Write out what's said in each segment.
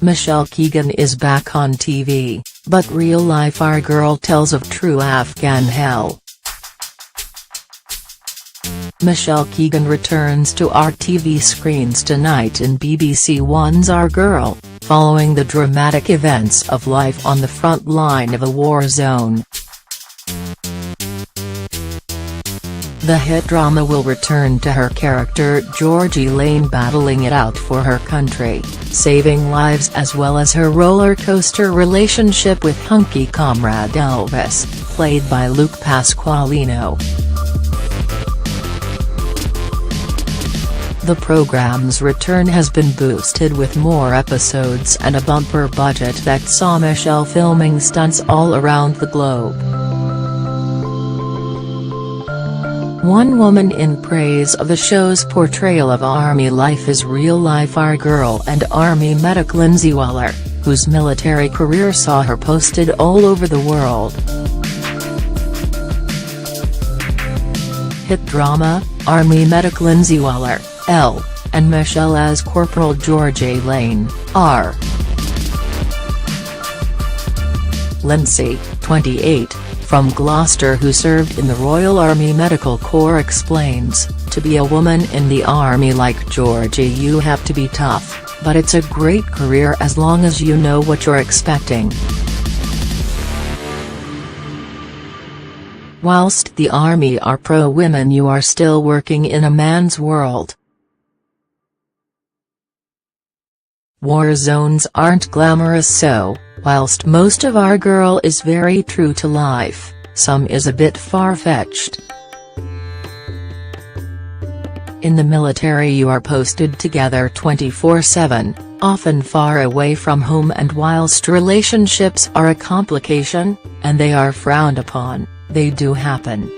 Michelle Keegan is back on TV, but real-life our girl tells of true Afghan hell. Michelle Keegan returns to our TV screens tonight in BBC One's Our Girl, following the dramatic events of life on the front line of a war zone. The hit drama will return to her character Georgie Lane battling it out for her country, saving lives, as well as her roller coaster relationship with hunky comrade Elvis, played by Luke Pasqualino. The program's return has been boosted with more episodes and a bumper budget that saw Michelle filming stunts all around the globe. One woman in praise of the show's portrayal of Army life is real-life our girl and Army medic Lindsay Weller, whose military career saw her posted all over the world. Hit drama, Army medic Lindsay Weller, L, and Michelle as Corporal Georgie Lane, R. Lindsay, 28, from Gloucester, who served in the Royal Army Medical Corps, explains, "To be a woman in the Army like Georgie, you have to be tough, but it's a great career as long as you know what you're expecting." Whilst the Army are pro-women, you are still working in a man's world. War zones aren't glamorous, so, whilst most of our girl is very true to life, some is a bit far-fetched. In the military you are posted together 24/7, often far away from home, and whilst relationships are a complication, and they are frowned upon, they do happen.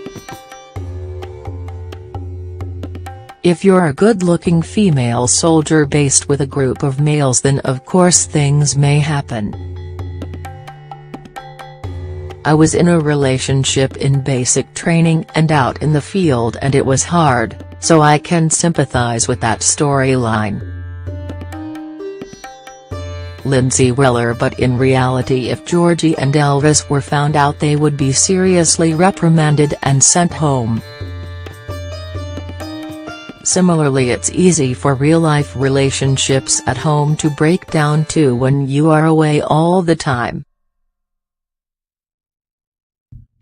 If you're a good-looking female soldier based with a group of males, then of course things may happen. I was in a relationship in basic training and out in the field, and it was hard, so I can sympathize with that storyline. Lindsay Weller. But in reality, if Georgie and Elvis were found out, they would be seriously reprimanded and sent home. Similarly, it's easy for real-life relationships at home to break down too when you are away all the time.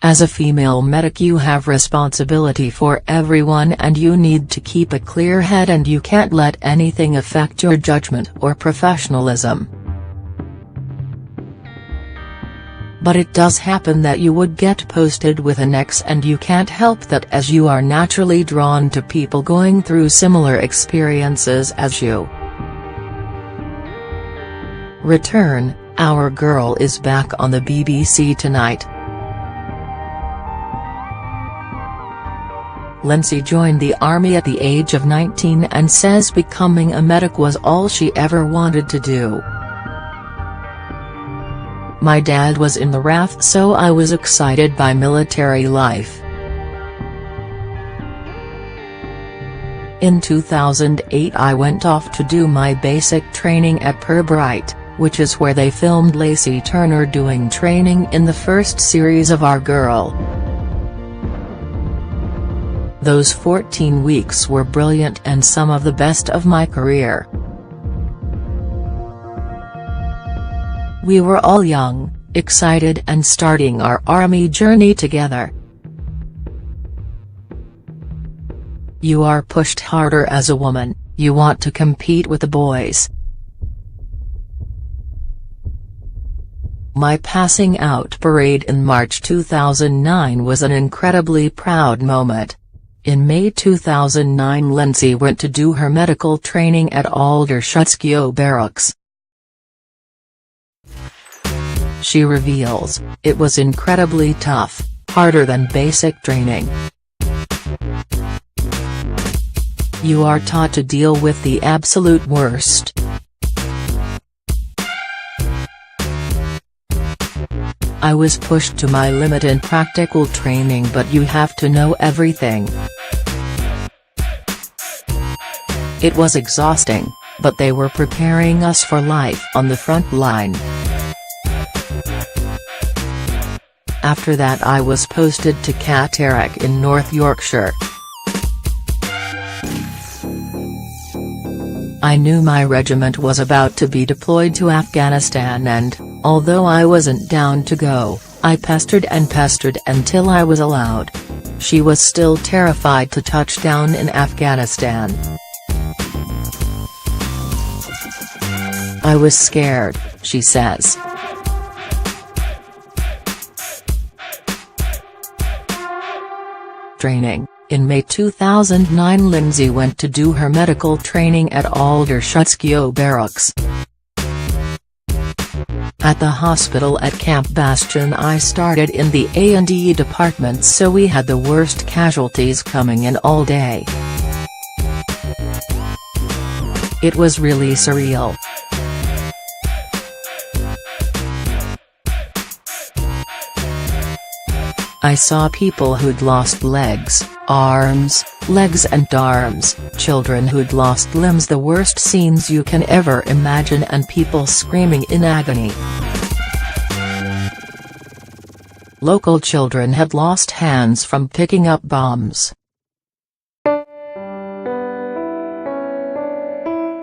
As a female medic, you have responsibility for everyone, and you need to keep a clear head, and you can't let anything affect your judgment or professionalism. But it does happen that you would get posted with an ex, and you can't help that, as you are naturally drawn to people going through similar experiences as you. Return, Our Girl is back on the BBC tonight. Lindsay joined the Army at the age of 19 and says becoming a medic was all she ever wanted to do. "My dad was in the RAF, so I was excited by military life. In 2008 I went off to do my basic training at Pirbright, which is where they filmed Lacey Turner doing training in the first series of Our Girl. Those 14 weeks were brilliant and some of the best of my career. We were all young, excited, and starting our Army journey together. You are pushed harder as a woman, you want to compete with the boys. My passing out parade in March 2009 was an incredibly proud moment. In May 2009 Lindsay went to do her medical training at Aldershotskio Barracks. She reveals, "It was incredibly tough, harder than basic training. You are taught to deal with the absolute worst. I was pushed to my limit in practical training, but you have to know everything. It was exhausting, but they were preparing us for life on the front line. After that I was posted to Catterick in North Yorkshire. I knew my regiment was about to be deployed to Afghanistan and, although I wasn't down to go, I pestered and pestered until I was allowed. She was still terrified to touch down in Afghanistan. I was scared, she says. Training. In May 2009 Lindsay went to do her medical training at Aldershot Barracks. At the hospital at Camp Bastion I started in the A&E department, so we had the worst casualties coming in all day. It was really surreal. I saw people who'd lost legs, arms, children who'd lost limbs, the worst scenes you can ever imagine, and people screaming in agony. Local children had lost hands from picking up bombs.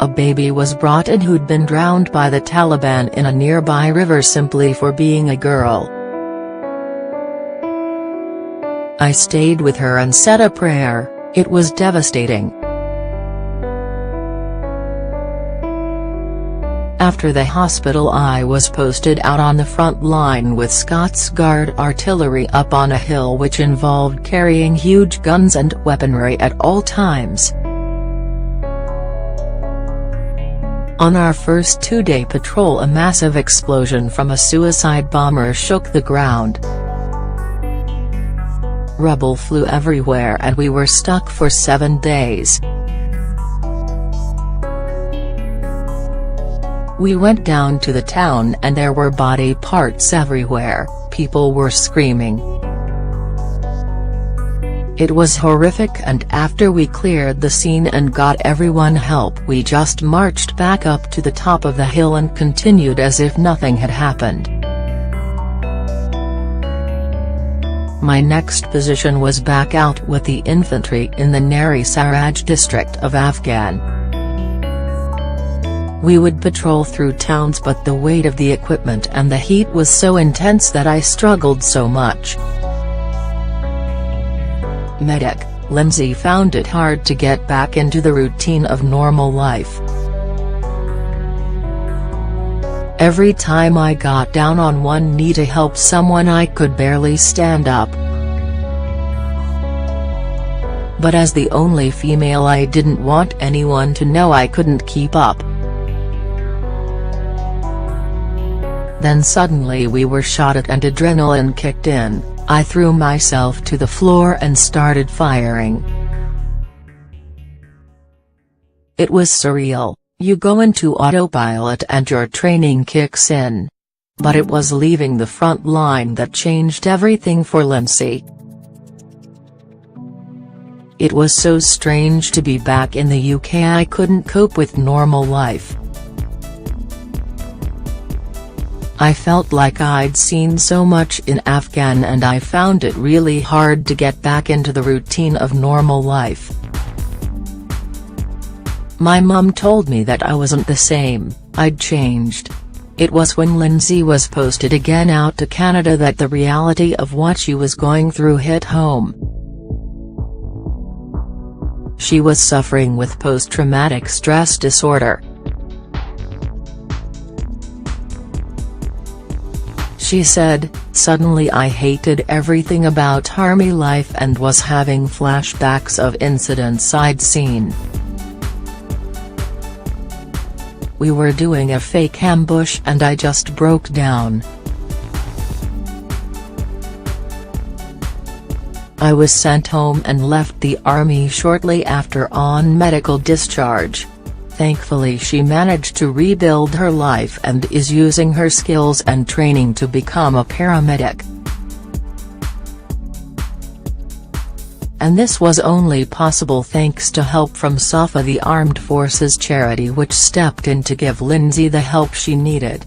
A baby was brought in who'd been drowned by the Taliban in a nearby river simply for being a girl. I stayed with her and said a prayer. It was devastating. After the hospital I was posted out on the front line with Scots Guard artillery up on a hill, which involved carrying huge guns and weaponry at all times. On our first two-day patrol a massive explosion from a suicide bomber shook the ground. Rubble flew everywhere and we were stuck for 7 days. We went down to the town and there were body parts everywhere, people were screaming. It was horrific, and after we cleared the scene and got everyone help we just marched back up to the top of the hill and continued as if nothing had happened. My next position was back out with the infantry in the Nari Saraj district of Afghan. We would patrol through towns, but the weight of the equipment and the heat was so intense that I struggled so much. Medic, Lindsay found it hard to get back into the routine of normal life. Every time I got down on one knee to help someone I could barely stand up. But as the only female I didn't want anyone to know I couldn't keep up. Then suddenly we were shot at and adrenaline kicked in. I threw myself to the floor and started firing. It was surreal. You go into autopilot and your training kicks in. But it was leaving the front line that changed everything for Lindsay. It was so strange to be back in the UK. I couldn't cope with normal life. I felt like I'd seen so much in Afghan and I found it really hard to get back into the routine of normal life. My mum told me that I wasn't the same, I'd changed. It was when Lindsay was posted again out to Canada that the reality of what she was going through hit home. She was suffering with post-traumatic stress disorder. She said, "Suddenly I hated everything about army life and was having flashbacks of incidents I'd seen. We were doing a fake ambush and I just broke down. I was sent home and left the army shortly after on medical discharge. Thankfully she managed to rebuild her life and is using her skills and training to become a paramedic." and this was only possible thanks to help from SAFA, the Armed Forces charity which stepped in to give Lindsay the help she needed.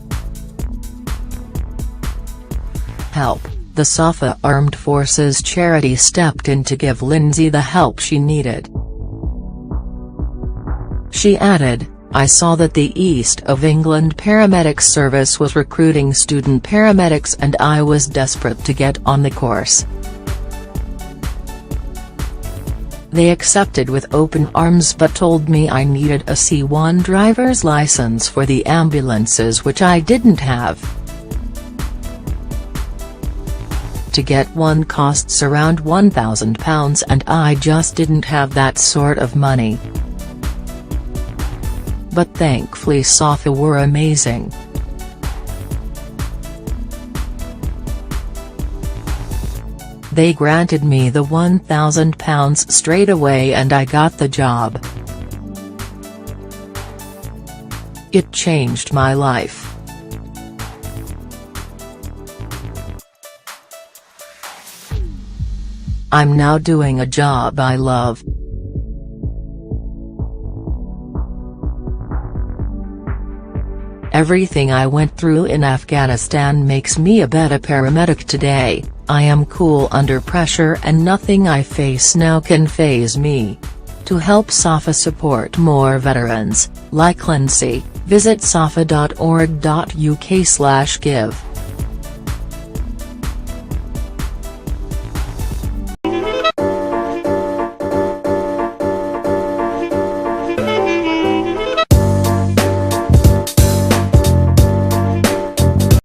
Help. The SAFA Armed Forces charity stepped in to give Lindsay the help she needed. She added, "I saw that the East of England Paramedics Service was recruiting student paramedics and I was desperate to get on the course. They accepted with open arms but told me I needed a C1 driver's license for the ambulances which I didn't have. To get one costs around £1,000 and I just didn't have that sort of money. But thankfully SAFA were amazing. They granted me the £1,000 straight away and I got the job. It changed my life. I'm now doing a job I love. Everything I went through in Afghanistan makes me a better paramedic today. I am cool under pressure and nothing I face now can faze me." To help SAFA support more veterans, like Lindsay, visit safa.org.uk/give.